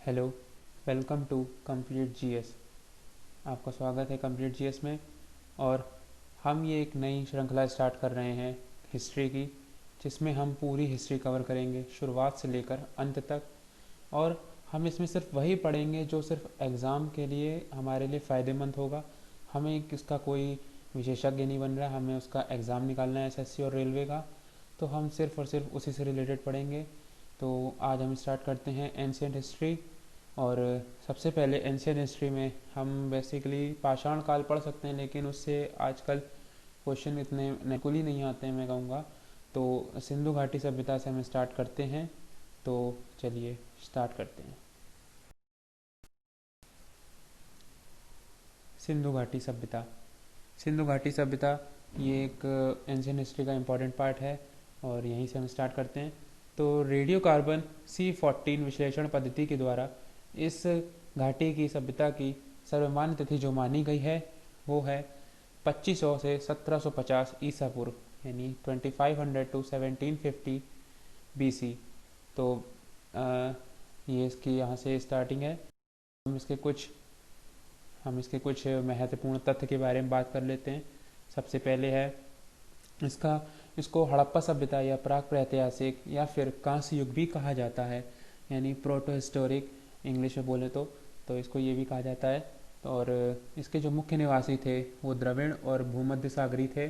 Hello, welcome to complete GS. आपका स्वागत है कंप्लीट जीएस में। और हम ये एक नई श्रृंखला स्टार्ट कर रहे हैं हिस्ट्री की, जिसमें हम पूरी हिस्ट्री कवर करेंगे शुरुआत से लेकर अंत तक। और हम इसमें सिर्फ वही पढ़ेंगे जो सिर्फ एग्ज़ाम के लिए हमारे लिए फ़ायदेमंद होगा। हमें इसका कोई विशेषज्ञ नहीं बन रहा है, हमें उसका एग्ज़ाम निकालना है एसएससी और रेलवे का। तो हम सिर्फ और सिर्फ उसी से रिलेटेड पढ़ेंगे। तो आज हम स्टार्ट करते हैं एंशियंट हिस्ट्री। और सबसे पहले एंशियंट हिस्ट्री में हम बेसिकली पाषाण काल पढ़ सकते हैं, लेकिन उससे आजकल क्वेश्चन इतने बिल्कुल ही नहीं आते हैं मैं कहूँगा। तो सिंधु घाटी सभ्यता से हम स्टार्ट करते हैं। तो चलिए स्टार्ट करते हैं। सिंधु घाटी सभ्यता। सिंधु घाटी सभ्यता ये एक एंशियंट हिस्ट्री का इम्पॉर्टेंट पार्ट है, और यहीं से हम स्टार्ट करते हैं। तो रेडियो कार्बन C14 विश्लेषण पद्धति के द्वारा इस घाटी की सभ्यता की सर्वमान्य तिथि जो मानी गई है वो है 2500 से 1750 ईसा पूर्व, यानी 2500 टू 1750 BC। तो अ, ये इसकी यहाँ से स्टार्टिंग है। हम इसके कुछ हम इसके कुछ महत्वपूर्ण तथ्य के बारे में बात कर लेते हैं। सबसे पहले है इसका इसको हड़प्पा सभ्यता या प्राक प्रागैतिहासिक या फिर कांस्य युग भी कहा जाता है, यानी प्रोटो हिस्टोरिक इंग्लिश में बोले तो इसको ये भी कहा जाता है। और इसके जो मुख्य निवासी थे वो द्रविड़ और भूमध्य सागरी थे।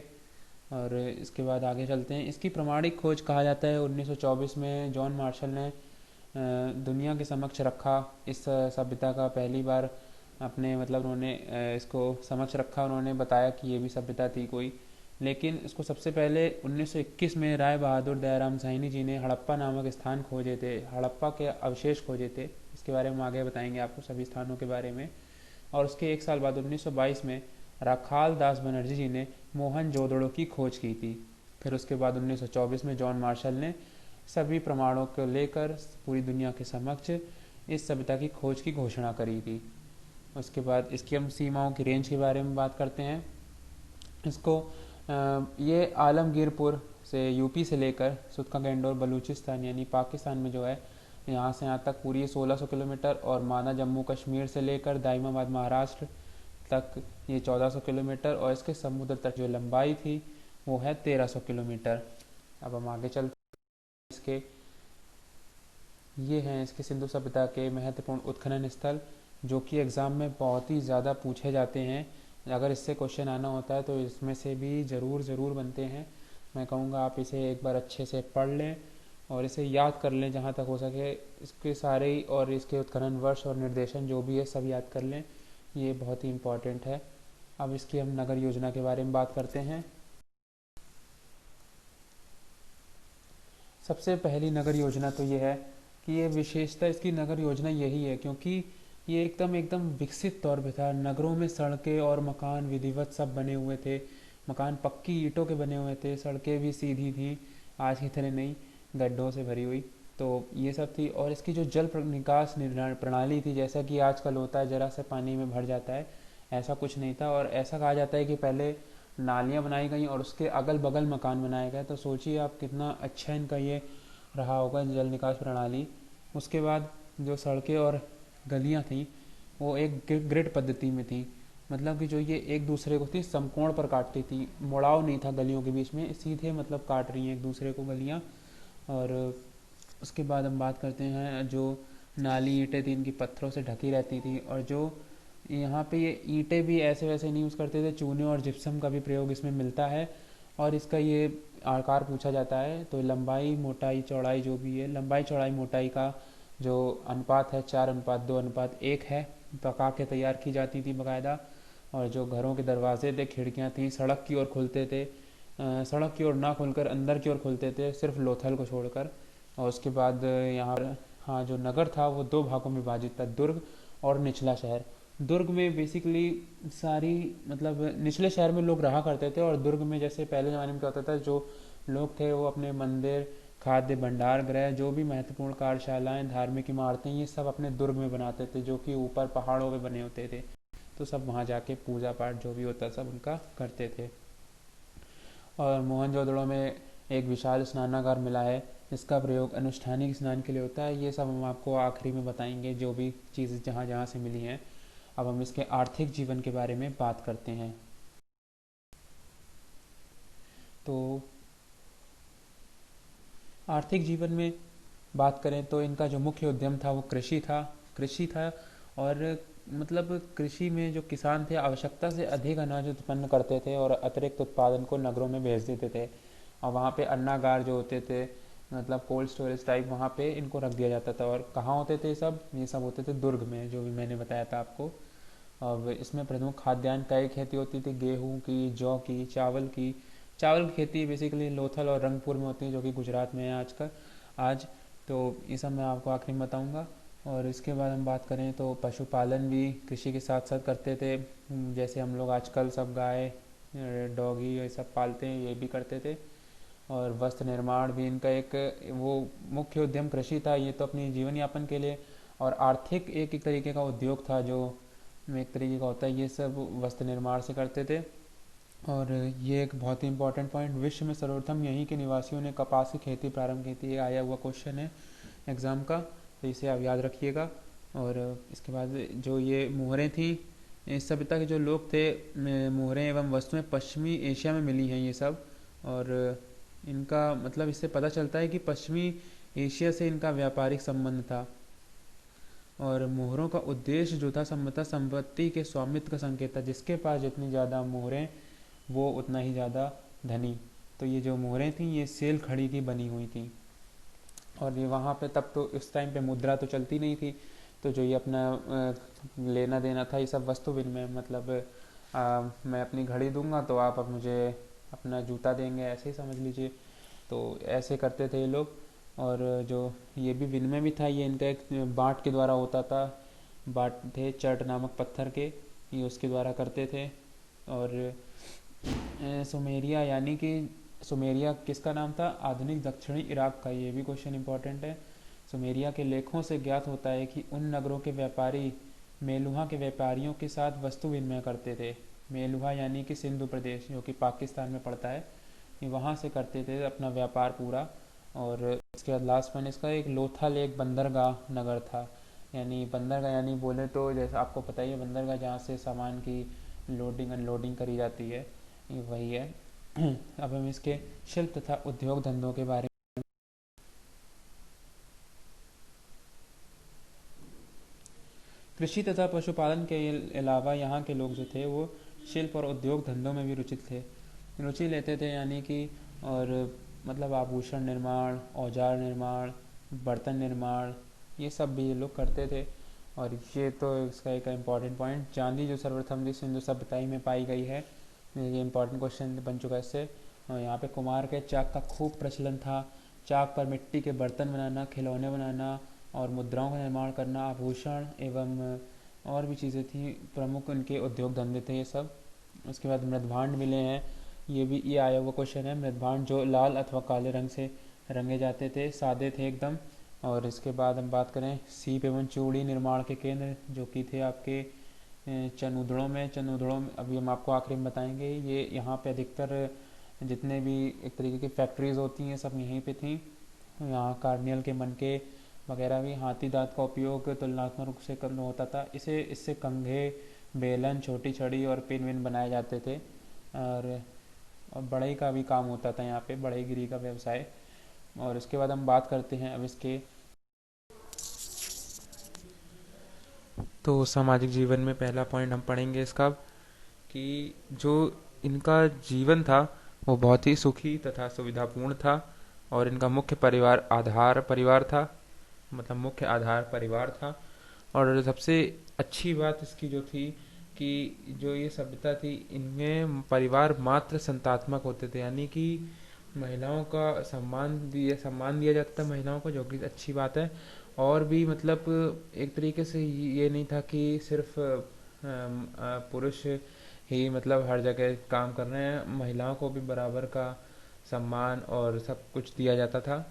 और इसके बाद आगे चलते हैं। इसकी प्रमाणिक खोज कहा जाता है 1924 में जॉन मार्शल ने दुनिया के समक्ष रखा। इस सभ्यता का पहली बार अपने मतलब उन्होंने इसको समक्ष रखा। उन्होंने बताया कि ये भी सभ्यता थी कोई। लेकिन इसको सबसे पहले 1921 में राय बहादुर दयाराम साहनी जी ने हड़प्पा नामक स्थान खोजे थे, हड़प्पा के अवशेष खोजे थे। इसके बारे में हम आगे बताएंगे आपको सभी स्थानों के बारे में। और उसके एक साल बाद 1922 में राखाल दास बनर्जी जी ने मोहनजोदड़ो की खोज की थी। फिर उसके बाद 1924 में जॉन मार्शल ने सभी प्रमाणों को लेकर पूरी दुनिया के समक्ष इस सभ्यता की खोज की घोषणा करी थी। उसके बाद इसकी हम सीमाओं की रेंज के बारे में बात करते हैं। इसको ये आलमगीरपुर से यूपी से लेकर सुतका गैंडोर बलूचिस्तान यानी पाकिस्तान में जो है, यहाँ से यहाँ तक पूरी 1600 किलोमीटर। और माना जम्मू कश्मीर से लेकर दाइमाबाद महाराष्ट्र तक ये 1400 किलोमीटर। और इसके समुद्र तक जो लंबाई थी वो है 1300 किलोमीटर। अब हम आगे चलते हैं। ये हैं इसके सिंधु सभ्यता के महत्वपूर्ण उत्खनन स्थल, जो कि एग्ज़ाम में बहुत ही ज़्यादा पूछे जाते हैं। अगर इससे क्वेश्चन आना होता है तो इसमें से भी ज़रूर ज़रूर बनते हैं। मैं कहूँगा आप इसे एक बार अच्छे से पढ़ लें और इसे याद कर लें जहाँ तक हो सके। इसके सारे ही और इसके उत्खनन वर्ष और निर्देशन जो भी है सब याद कर लें, ये बहुत ही इम्पोर्टेंट है। अब इसकी हम नगर योजना के बारे में बात करते हैं। सबसे पहली नगर योजना तो ये है कि ये विशेषता इसकी नगर योजना यही है क्योंकि ये एकदम एकदम विकसित तौर पे था। नगरों में सड़कें और मकान विधिवत सब बने हुए थे। मकान पक्की ईंटों के बने हुए थे, सड़कें भी सीधी थी, आज की तरह नहीं गड्ढों से भरी हुई। तो ये सब थी। और इसकी जो निकास प्रणाली थी, जैसा कि आजकल होता है जरा से पानी में भर जाता है, ऐसा कुछ नहीं था। और ऐसा कहा जाता है कि पहले नालियाँ बनाई गई और उसके अगल बगल मकान बनाए गए। तो सोचिए आप कितना अच्छा इनका ये रहा होगा जल निकास प्रणाली। उसके बाद जो सड़कें और गलियां थी वो एक ग्रिड पद्धति में थी। मतलब कि जो ये एक दूसरे को थी समकोण पर काटती थी, मुड़ाव नहीं था गलियों के बीच में, सीधे मतलब काट रही हैं एक दूसरे को गलियां। और उसके बाद हम बात करते हैं जो नाली ईंटें थी इनकी पत्थरों से ढकी रहती थी। और जो यहाँ पे ये ईंटें भी ऐसे वैसे नहीं यूज़ करते थे, चूने और जिप्सम का भी प्रयोग इसमें मिलता है। और इसका ये आकार पूछा जाता है तो लंबाई मोटाई चौड़ाई जो भी है, लंबाई चौड़ाई मोटाई का जो अनुपात है 4:2:1 है, पका के तैयार की जाती थी बाकायदा। और जो घरों के दरवाजे थे खिड़कियाँ थी सड़क की ओर खुलते थे, सड़क की ओर ना खुलकर अंदर की ओर खुलते थे, सिर्फ लोथल को छोड़कर। और उसके बाद यहाँ पर हाँ जो नगर था वो दो भागों में विभाजित था, दुर्ग और निचला शहर। दुर्ग में बेसिकली सारी मतलब निचले शहर में लोग रहा करते थे, और दुर्ग में जैसे पहले ज़माने में क्या होता था, जो लोग थे वो अपने मंदिर खाद्य भंडार गृह जो भी महत्वपूर्ण कार्यशालाएं धार्मिक इमारतें ये सब अपने दुर्ग में बनाते थे, जो कि ऊपर पहाड़ों पे बने होते थे। तो सब वहाँ जाके पूजा पाठ जो भी होता सब उनका करते थे। और मोहनजोदड़ो में एक विशाल स्नानागार मिला है इसका प्रयोग अनुष्ठानिक स्नान के लिए होता है। ये सब हम आपको आखिरी में बताएंगे, जो भी चीज़ें जहाँ जहाँ से मिली हैं। अब हम इसके आर्थिक जीवन के बारे में बात करते हैं। तो आर्थिक जीवन में बात करें तो इनका जो मुख्य उद्यम था वो कृषि था। और मतलब कृषि में जो किसान थे आवश्यकता से अधिक अनाज उत्पन्न करते थे और अतिरिक्त उत्पादन को नगरों में भेज देते थे। और वहाँ पे अन्नागार जो होते थे, मतलब कोल्ड स्टोरेज टाइप, वहाँ पे इनको रख दिया जाता था। और कहाँ होते थे ये सब होते थे दुर्ग में, जो भी मैंने बताया था आपको। अब इसमें प्रमुख खाद्यान्न कई खेती होती थी, गेहूं की, जौ की, चावल की खेती बेसिकली लोथल और रंगपुर में होती है, जो कि गुजरात में है आज। तो ये सब मैं आपको आखिरी में बताऊंगा। और इसके बाद हम बात करें तो पशुपालन भी कृषि के साथ साथ करते थे। जैसे हम लोग आजकल सब गाय, डॉगी ये सब पालते हैं, ये भी करते थे। और वस्त्र निर्माण भी इनका एक वो मुख्य उद्यम कृषि था। ये तो अपनी जीवन यापन के लिए और आर्थिक एक तरीके का उद्योग था, जो एक तरीके का होता है। ये सब वस्त्र निर्माण से करते थे। और ये एक बहुत ही इंपॉर्टेंट पॉइंट, विश्व में सर्वप्रथम यहीं के निवासियों ने कपास की खेती प्रारंभ की थी। ये आया हुआ क्वेश्चन है एग्ज़ाम का, तो इसे आप याद रखिएगा। और इसके बाद जो ये मोहरें थी, इस सभ्यता के जो लोग थे, मोहरें एवं वस्तुएं पश्चिमी एशिया में मिली हैं ये सब। और इनका मतलब इससे पता चलता है कि पश्चिमी एशिया से इनका व्यापारिक संबंध था। और मोहरों का उद्देश्य जो था संभवतः संपत्ति के स्वामित्व का संकेत था। जिसके पास जितनी ज़्यादा मोहरें, वो उतना ही ज़्यादा धनी। तो ये जो मोहरें थी ये सेल खड़ी की बनी हुई थी। और ये वहाँ पे तब तो इस टाइम पे मुद्रा तो चलती नहीं थी। तो जो ये अपना लेना देना था, ये सब वस्तु विनिमय, मतलब मैं अपनी घड़ी दूंगा तो आप अब मुझे अपना जूता देंगे, ऐसे ही समझ लीजिए। तो ऐसे करते थे ये लोग। और जो ये भी विनिमय भी था, ये इनका एक बाट के द्वारा होता था। बाट थे चट नामक पत्थर के, ये उसके द्वारा करते थे। और सुमेरिया, यानी कि सुमेरिया किसका नाम था? आधुनिक दक्षिणी इराक का। ये भी क्वेश्चन इंपॉर्टेंट है। सुमेरिया के लेखों से ज्ञात होता है कि उन नगरों के व्यापारी मेलुहा के व्यापारियों के साथ वस्तु विनिमय करते थे। मेलुहा यानी कि सिंधु प्रदेश, जो कि पाकिस्तान में पड़ता है, ये वहाँ से करते थे अपना व्यापार पूरा। और इसके बाद लास्ट में इसका एक लोथल एक बंदरगाह नगर था। यानी बंदरगाह यानी बोले तो जैसे आपको पता ही है, बंदरगाह जहाँ से सामान की लोडिंग अनलोडिंग करी जाती है, ये वही है। अब हम इसके शिल्प तथा उद्योग धंधों के बारे में। कृषि तथा पशुपालन के अलावा यहाँ के लोग जो थे वो शिल्प और उद्योग धंधों में भी रुचि लेते थे, यानी कि और मतलब आभूषण निर्माण, औजार निर्माण, बर्तन निर्माण, ये सब भी ये लोग करते थे। और ये तो इसका एक इम्पॉर्टेंट पॉइंट, चांदी जो सर्वप्रथम जी सिंधु सभ्यता में पाई गई है, ये इम्पॉर्टेंट क्वेश्चन बन चुका है इससे। और यहाँ पे कुम्हार के चाक का खूब प्रचलन था। चाक पर मिट्टी के बर्तन बनाना, खिलौने बनाना और मुद्राओं का निर्माण करना, आभूषण एवं और भी चीज़ें थी, प्रमुख उनके उद्योग धंधे थे ये सब। उसके बाद मृदभांड मिले हैं। ये आया हुआ क्वेश्चन है। मृदभांड जो लाल अथवा काले रंग से रंगे जाते थे, सादे थे एकदम। और इसके बाद हम बात करें सीप एवं चूड़ी निर्माण के केंद्र, जो कि थे आपके चनूदड़ों में अभी हम आपको आखिरी में बताएंगे। ये यहाँ पे अधिकतर जितने भी एक तरीके की फैक्ट्रीज होती हैं सब यहीं पे थी। यहाँ कार्नियल के मनके वगैरह भी। हाथी दांत का उपयोग तुलनात्मक रूप से कम होता था। इससे कंघे, बेलन, छोटी छड़ी और पिन विन बनाए जाते थे। और बढ़ई का भी काम होता था यहाँ पे, बढ़ईगिरी का व्यवसाय। और इसके बाद हम बात करते हैं अब इसके तो सामाजिक जीवन में पहला पॉइंट हम पढ़ेंगे इसका, कि जो इनका जीवन था वो बहुत ही सुखी तथा सुविधापूर्ण था। और इनका मुख्य परिवार था, मतलब मुख्य आधार परिवार था। और सबसे अच्छी बात इसकी जो थी कि जो ये सभ्यता थी, इनमें परिवार मात्र संतात्मक होते थे, यानी कि महिलाओं का सम्मान दिया जाता था महिलाओं को, जो कि अच्छी बात है। और भी मतलब एक तरीके से ये नहीं था कि सिर्फ पुरुष ही मतलब हर जगह काम कर रहे हैं, महिलाओं को भी बराबर का सम्मान और सब कुछ दिया जाता था।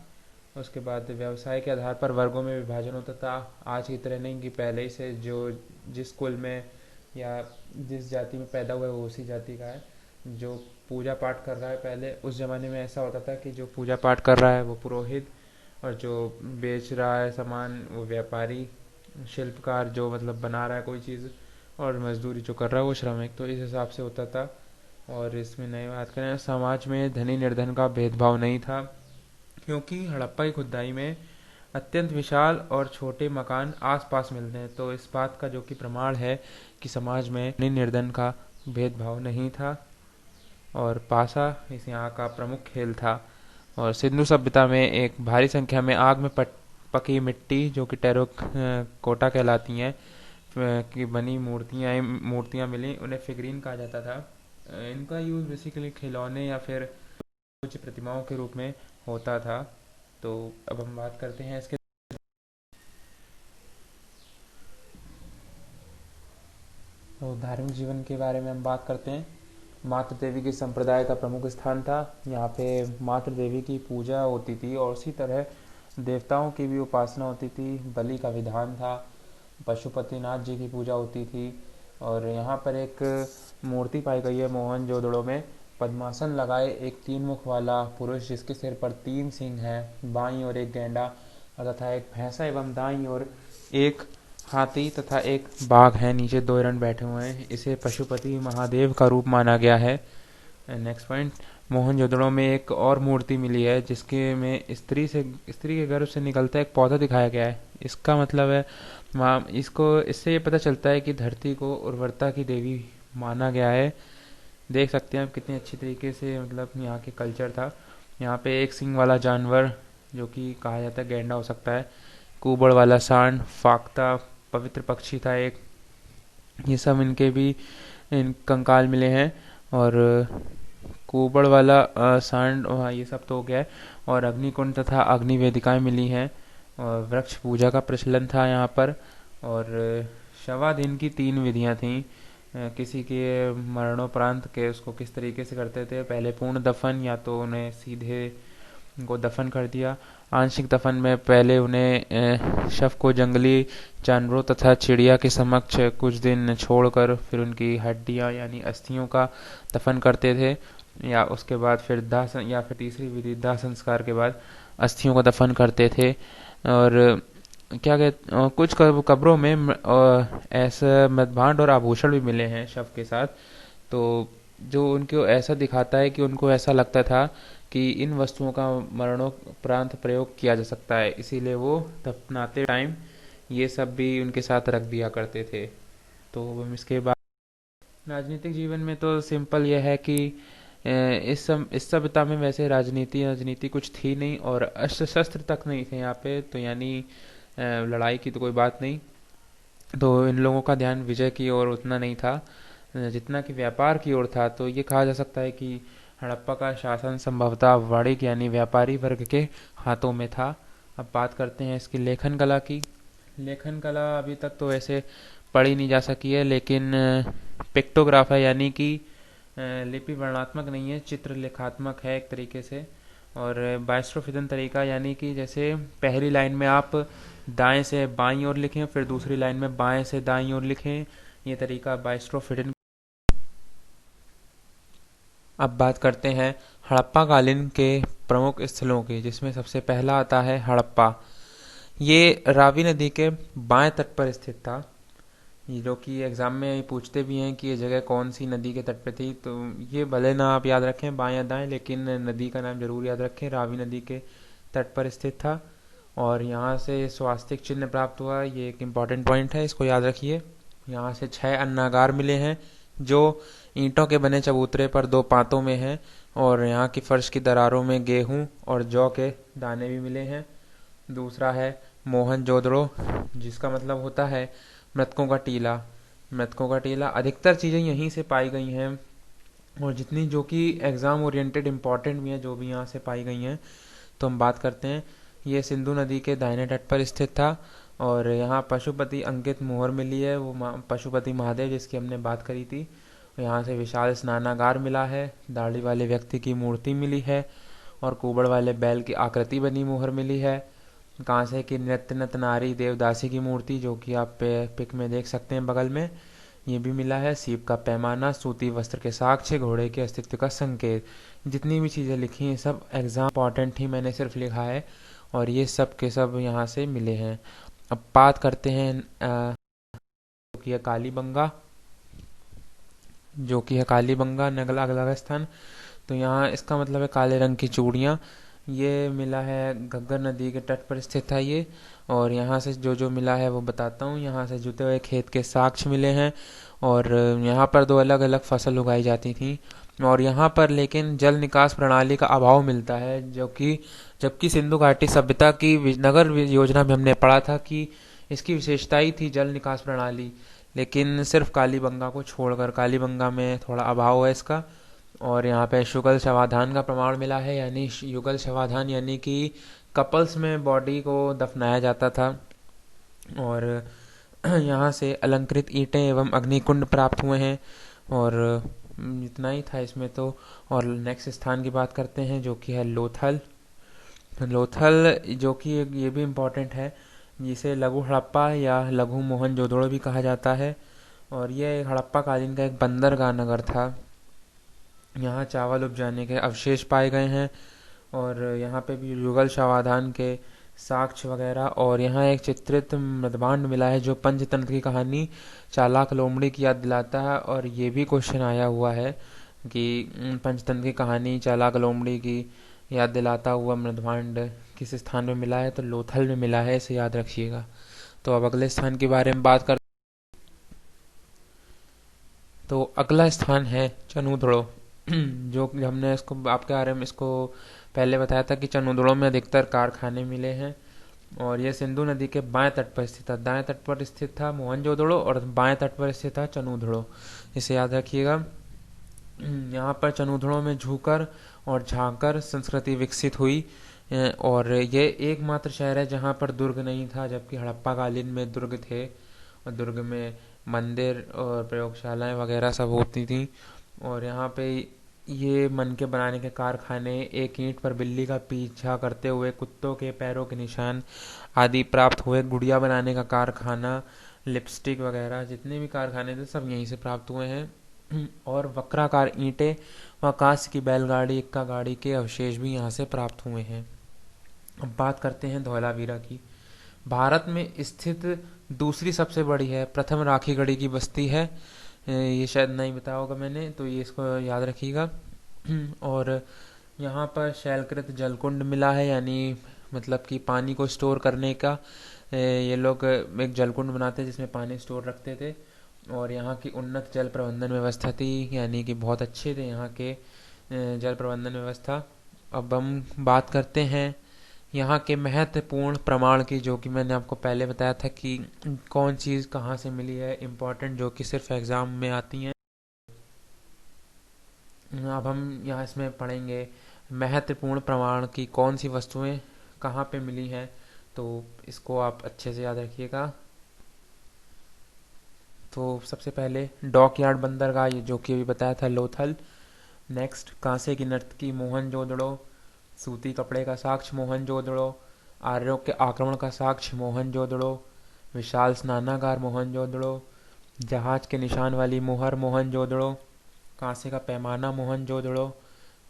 उसके बाद व्यवसाय के आधार पर वर्गों में विभाजन होता था। आज की तरह नहीं कि पहले ही से जो जिस कुल में या जिस जाति में पैदा हुआ है वो उसी जाति का है। जो पूजा पाठ कर रहा है। पहले उस ज़माने में ऐसा होता था कि जो पूजा पाठ कर रहा है वो पुरोहित, और जो बेच रहा है सामान वो व्यापारी, शिल्पकार जो मतलब बना रहा है कोई चीज़, और मजदूरी जो कर रहा है वो श्रमिक। तो इस हिसाब से होता था। और इसमें नई बात करें, समाज में धनी निर्धन का भेदभाव नहीं था, क्योंकि हड़प्पा की खुदाई में अत्यंत विशाल और छोटे मकान आसपास मिलते हैं। तो इस बात का जो कि प्रमाण है कि समाज में धनी निर्धन का भेदभाव नहीं था। और पासा इस यहाँ का प्रमुख खेल था। और सिंधु सभ्यता में एक भारी संख्या में आग में पकी मिट्टी जो कि टेराकोटा कहलाती हैं की बनी मूर्तियाँ मिली, उन्हें फिगरीन कहा जाता था। इनका यूज़ बेसिकली खिलौने या फिर कुछ प्रतिमाओं के रूप में होता था। तो अब हम बात करते हैं इसके तो धार्मिक जीवन के बारे में हम बात करते हैं। मातृ देवी के संप्रदाय का प्रमुख स्थान था। यहाँ पे मातृ देवी की पूजा होती थी, और उसी तरह देवताओं की भी उपासना होती थी। बलि का विधान था, पशुपतिनाथ जी की पूजा होती थी। और यहाँ पर एक मूर्ति पाई गई है मोहनजोदड़ो में, पद्मासन लगाए एक 3 मुख वाला पुरुष, जिसके सिर पर 3 सिंह हैं, बाईं ओर एक गैंडा तथा एक भैंसा, एवं दाईं ओर एक हाथी तथा एक बाघ है। नीचे 2 हिरण बैठे हुए हैं। इसे पशुपति महादेव का रूप माना गया है। नेक्स्ट पॉइंट, मोहनजोदड़ो में एक और मूर्ति मिली है जिसके में स्त्री के गर्भ से निकलता एक पौधा दिखाया गया है। इसका मतलब है इसको इससे ये पता चलता है कि धरती को उर्वरता की देवी माना गया है। देख सकते हैं आप कितने अच्छी तरीके से मतलब यहाँ के कल्चर था। यहाँ पे एक सिंग वाला जानवर जो कि कहा जाता है गैंडा हो सकता है, कुबड़ वाला सांड, फाख्ता पवित्र पक्षी था एक, ये सब इनके भी इन कंकाल मिले हैं। और कुबड़ वाला सांड, हाँ ये सब तो हो गया है। और अग्निकुंड तथा अग्नि वेदिकाएं मिली हैं। और वृक्ष पूजा का प्रचलन था यहाँ पर। और शवाधीन की 3 विधियाँ थीं। किसी के मरणोपरांत के उसको किस तरीके से करते थे, पहले पूर्ण दफन, या तो उन्हें सीधे को दफन कर दिया। आंशिक दफन में पहले उन्हें शव को जंगली जानवरों तथा चिड़िया के समक्ष कुछ दिन छोड़कर फिर उनकी हड्डियां यानी अस्थियों का दफन करते थे, या उसके बाद फिर या फिर तीसरी विधि दाह संस्कार के बाद अस्थियों का दफन करते थे। और क्या कहते कुछ कब्रों में ऐसा मृदभांड और आभूषण भी मिले हैं शव के साथ। तो जो उनको ऐसा दिखाता है कि उनको ऐसा लगता था कि इन वस्तुओं का मरणोपरांत प्रयोग किया जा सकता है, इसीलिए वो दफनाते टाइम ये सब भी उनके साथ रख दिया करते थे। तो हम इसके बाद राजनीतिक जीवन में तो सिंपल यह है कि इस सभ्यता में वैसे राजनीति कुछ थी नहीं, और अस्त्र शस्त्र तक नहीं थे यहाँ पे, तो यानी लड़ाई की तो कोई बात नहीं। तो इन लोगों का ध्यान विजय की ओर उतना नहीं था जितना कि व्यापार की ओर था। तो ये कहा जा सकता है कि हड़प्पा का शासन संभवतः वाणिज्य यानी व्यापारी वर्ग के हाथों में था। अब बात करते हैं इसकी लेखन कला की। लेखन कला अभी तक तो वैसे पढ़ी नहीं जा सकी है, लेकिन पिक्टोग्राफ है, यानी कि लिपि वर्णात्मक नहीं है, चित्र लेखात्मक है एक तरीके से। और बाइस्ट्रोफिजन तरीका, यानी कि जैसे पहली लाइन में आप दाएं से बाईं ओर लिखें, फिर दूसरी लाइन में बाएं से दाईं ओर लिखें, ये तरीका बाइस्ट्रोफिजन। अब बात करते हैं हड़प्पा कालीन के प्रमुख स्थलों की, जिसमें सबसे पहला आता है हड़प्पा। ये रावी नदी के बाएं तट पर स्थित था। ये जो कि एग्जाम में पूछते भी हैं कि ये जगह कौन सी नदी के तट पे थी, तो ये भले ना आप याद रखें बाएं या दाएं, लेकिन नदी का नाम जरूर याद रखें। रावी नदी के तट पर स्थित था, और यहाँ से स्वास्तिक चिन्ह प्राप्त हुआ। ये एक इम्पॉर्टेंट पॉइंट है, इसको याद रखिए। यहाँ से 6 अन्नागार मिले हैं जो ईंटों के बने चबूतरे पर 2 पातों में हैं। और यहाँ की फर्श की दरारों में गेहूं और जौ के दाने भी मिले हैं। दूसरा है मोहनजोदड़ो, जिसका मतलब होता है मृतकों का टीला। मृतकों का टीला, अधिकतर चीज़ें यहीं से पाई गई हैं, और जितनी जो कि एग्ज़ाम ओरिएंटेड इम्पॉर्टेंट भी हैं जो भी यहाँ से पाई गई हैं। तो हम बात करते हैं, ये सिंधु नदी के दाहिने तट पर स्थित था। और यहाँ पशुपति अंकित मोहर मिली है, वो पशुपति महादेव जिसकी हमने बात करी थी। यहाँ से विशाल स्नानागार मिला है, दाढ़ी वाले व्यक्ति की मूर्ति मिली है, और कुबड़ वाले बैल की आकृति बनी मोहर मिली है। कांसे की नृत्य नत नारी देवदासी की मूर्ति, जो कि आप पिक में देख सकते हैं बगल में, ये भी मिला है। सीप का पैमाना, सूती वस्त्र के साक्ष्य, घोड़े के अस्तित्व का संकेत। जितनी भी चीज़ें लिखी हैं सब एग्जाम इंपॉर्टेंट ही मैंने सिर्फ लिखा है, और ये सब के सब यहाँ से मिले हैं। अब बात करते हैं जो कि है कालीबंगा। जो कि है कालीबंगा नगला अगला स्थान। तो यहाँ इसका मतलब है काले रंग की चूड़ियाँ। ये मिला है घग्गर नदी के तट पर स्थित है ये। और यहाँ से जो जो मिला है वो बताता हूँ। यहाँ से जुते हुए खेत के साक्ष्य मिले हैं। और यहाँ पर दो अलग अलग फसल उगाई जाती थी। और यहाँ पर लेकिन जल निकास प्रणाली का अभाव मिलता है, जो कि जबकि सिंधु घाटी सभ्यता की नगर योजना में हमने पढ़ा था कि इसकी विशेषता ही थी जल निकास प्रणाली। लेकिन सिर्फ कालीबंगा को छोड़कर, कालीबंगा में थोड़ा अभाव है इसका। और यहाँ पे युगल शवाधान का प्रमाण मिला है, यानी युगल शवाधान यानी कि कपल्स में बॉडी को दफनाया जाता था। और यहाँ से अलंकृत ईंटें एवं अग्निकुंड प्राप्त हुए हैं। और इतना ही था इसमें तो। और नेक्स्ट स्थान की बात करते हैं जो कि है लोथल। लोथल जो कि ये भी इम्पोर्टेंट है, जिसे लघु हड़प्पा या लघु मोहनजोदड़ो भी कहा जाता है। और ये हड़प्पा कालीन का एक बंदरगाह नगर था। यहाँ चावल उपजाने के अवशेष पाए गए हैं। और यहाँ पे भी युगल शवाधान के साक्ष्य वगैरह। और यहाँ एक चित्रित मृदभांड मिला है जो पंचतंत्र की कहानी चालाक लोमड़ी की याद दिलाता है। और ये भी क्वेश्चन आया हुआ है कि पंचतंत्र की कहानी चालाक लोमड़ी की याद दिलाता हुआ मृदभांड किस स्थान में मिला है, तो लोथल में मिला है, इसे याद रखिएगा। तो अब अगले स्थान के बारे में बात कर। तो अगला स्थान है चनूदड़ो। जो कि हमने इसको आपके बारे में इसको पहले बताया था कि चनूदड़ो में अधिकतर कारखाने मिले हैं। और ये सिंधु नदी के बाएं तट पर स्थित था। दाएं तट पर स्थित था मोहनजोदड़ो और बाएं तट पर स्थित था चनूदड़ो, इसे याद रखिएगा। यहाँ पर चनूदड़ो में झूकर और झांकर संस्कृति विकसित हुई। और ये एकमात्र शहर है जहाँ पर दुर्ग नहीं था, जबकि हड़प्पा कालीन में दुर्ग थे। और दुर्ग में मंदिर और प्रयोगशालाएं वगैरह सब होती थी। और यहाँ पे ये मन के बनाने के कारखाने, एक ईंट पर बिल्ली का पीछा करते हुए कुत्तों के पैरों के निशान आदि प्राप्त हुए। गुड़िया बनाने का कारखाना, लिपस्टिक वगैरह जितने भी कारखाने थे सब यहीं से प्राप्त हुए हैं। और वक्राकार ईंटें व कांस्य की बैलगाड़ी, इक्का गाड़ी के अवशेष भी यहाँ से प्राप्त हुए हैं। अब बात करते हैं धौलावीरा की। भारत में स्थित दूसरी सबसे बड़ी है, प्रथम राखीगढ़ी की बस्ती है। ये शायद नहीं बताया होगा मैंने, तो ये इसको याद रखिएगा। और यहाँ पर शैलकृत जलकुंड मिला है, यानी मतलब कि पानी को स्टोर करने का। ये लोग एक जलकुंड बनाते जिसमें पानी स्टोर रखते थे। और यहाँ की उन्नत जल प्रबंधन व्यवस्था थी, यानी कि बहुत अच्छे थे यहाँ के जल प्रबंधन व्यवस्था। अब हम बात करते हैं यहाँ के महत्वपूर्ण प्रमाण की, जो कि मैंने आपको पहले बताया था कि कौन चीज़ कहाँ से मिली है, इम्पोर्टेंट, जो कि सिर्फ एग्ज़ाम में आती हैं। अब हम यहाँ इसमें पढ़ेंगे महत्वपूर्ण प्रमाण की कौन सी वस्तुएं कहाँ पे मिली हैं। तो इसको आप अच्छे से याद रखिएगा। तो सबसे पहले डॉकयार्ड बंदरगाह, ये जो कि अभी बताया था, लोथल। नेक्स्ट कांसे की नर्तकी मोहनजोदड़ो। सूती कपड़े का साक्ष्य मोहनजोदड़ो। आर्यों के आक्रमण का साक्ष्य मोहनजोदड़ो। विशाल स्नानागार मोहनजोदड़ो। जहाज के निशान वाली मोहर मोहनजोदड़ो। कांसे का पैमाना मोहनजोदड़ो।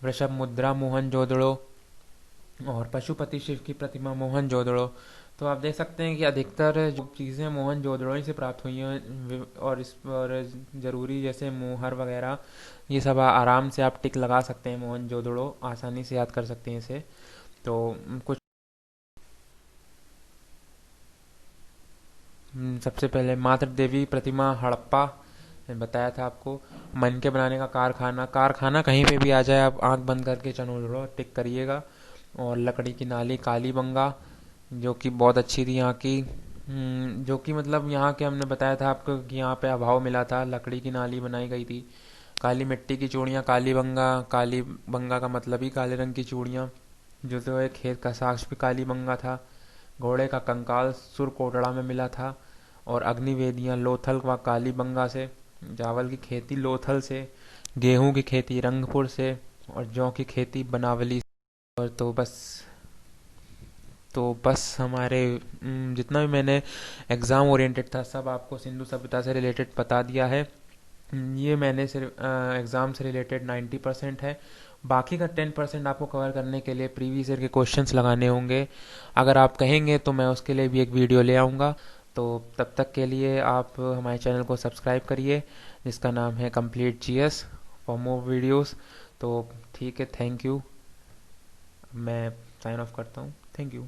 वृषभ मुद्रा मोहनजोदड़ो। और पशुपति शिव की प्रतिमा मोहनजोदड़ो। तो आप देख सकते हैं कि अधिकतर जो चीज़ें मोहनजोदड़ो ही से प्राप्त हुई हैं। और इस पर ज़रूरी जैसे मोहर वगैरह, ये सब आराम से आप टिक लगा सकते हैं। मोहनजोदड़ो आसानी से याद कर सकते हैं इसे। तो कुछ सबसे पहले मातृ देवी प्रतिमा हड़प्पा बताया था आपको। मन के बनाने का कारखाना, कारखाना कहीं पे भी आ जाए आप आंख बंद करके चनोदड़ो टिक करिएगा। और लकड़ी की नाली कालीबंगा, जो कि बहुत अच्छी थी यहाँ की। जो कि मतलब यहाँ के हमने बताया था आपको कि यहाँ पे अभाव मिला था, लकड़ी की नाली बनाई गई थी। काली मिट्टी की चूड़ियाँ कालीबंगा, कालीबंगा का मतलब ही काले रंग की चूड़ियाँ। जो है खेत का साक्ष्य भी कालीबंगा था। घोड़े का कंकाल सुरकोटड़ा में मिला था। और अग्निवेदियाँ लोथल व कालीबंगा से। चावल की खेती लोथल से। गेहूं की खेती रंगपुर से। और जौ की खेती बनावली से। और तो बस तो बस हमारे जितना भी मैंने एग्ज़ाम ओरिएंटेड था सब आपको सिंधु सभ्यता से रिलेटेड बता दिया है। ये मैंने सिर्फ एग्ज़ाम से रिलेटेड 90% है। बाकी का 10% आपको कवर करने के लिए प्रीवियस ईयर के क्वेश्चंस लगाने होंगे। अगर आप कहेंगे तो मैं उसके लिए भी एक वीडियो ले आऊँगा। तो तब तक के लिए आप हमारे चैनल को सब्सक्राइब करिए, जिसका नाम है complete GS, for more videos. तो ठीक है, थैंक यू। मैं साइन ऑफ करता हूँ। Thank you.